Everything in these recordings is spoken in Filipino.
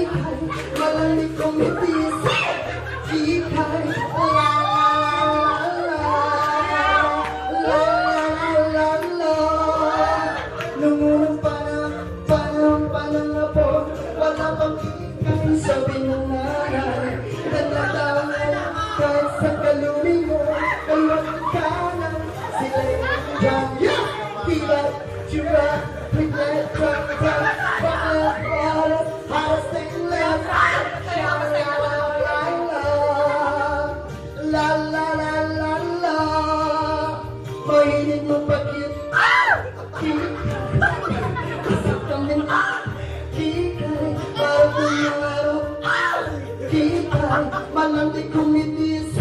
kikay, malamig kumitis, kikay, la la la la. Nung unang panang hapon, wala pang kikay, sabi ng nanay, nagtatawag kahit sa kalumi mo, kalwag ka na, sila yung dyan, tila, tsura, regret, drop, bakit, halos ng left, la la la la la, mahilig mo bakit, isip kami, kikay, parang yung araw, kikay, malamig kumitis,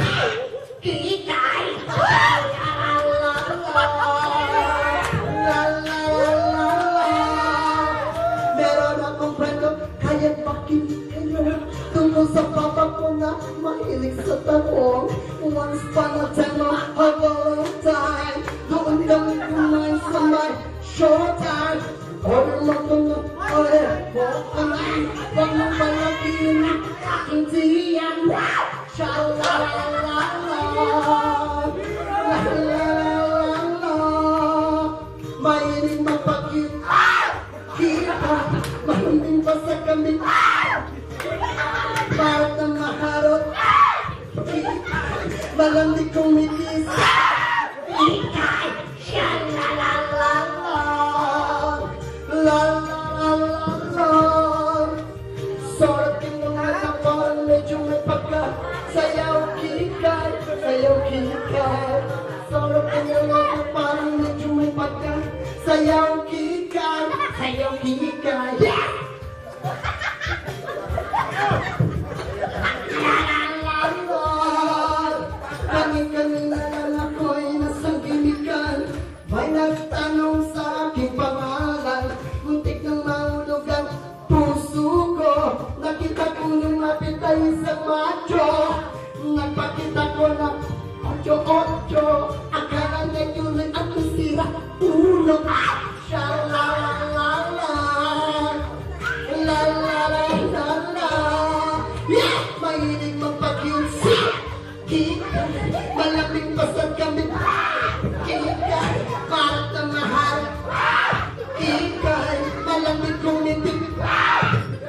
kikay, meron akong kwento, kaya't pakinggan tungkol sa papa ko na mahilig sa tanong. Once upon a time, a Valentine, doon kami kumain sa may showtime. Order mo ito na, order mo kami, wag mong malagin, hindi yan, sha-la-la-la-la, la-la-la-la-la, mahilig mapagin, kita, mahiling pa sa kami, para na maharot, malamig kumitis, ikay, sha-la-la-la-la, la-la-la-la-la. Sorry mo na parang medyo may pagka, sayaw kikay, sayaw kikay. Sorry mo na parang medyo may pagka, sayaw kikay, sayaw kikay. Kani-kanina lang ako'y nasang gimikan, may nagtanong sa aking pangalan, muntik nang mahulog ang puso ko. Nakita ko nung mapit ay isang macho, nagpakita ko na ocho-ocho, akala niya yun ay ako sira ulo. Sha-la-la-la-la, la-la-la-la-la, yeah! Mahilig magpag-insi, kikay, malamig pasag kami, kikay, parang na mahal, kikay, malamig kumitig,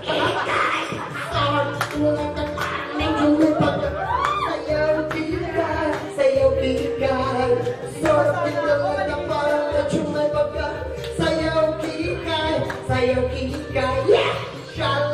kikay, sorry, wala ka, medyo may pagka, sayaw kikay, sayaw kikay, sorry, wala ka, parang medyo may pagka, sayaw kikay, yeah! Shala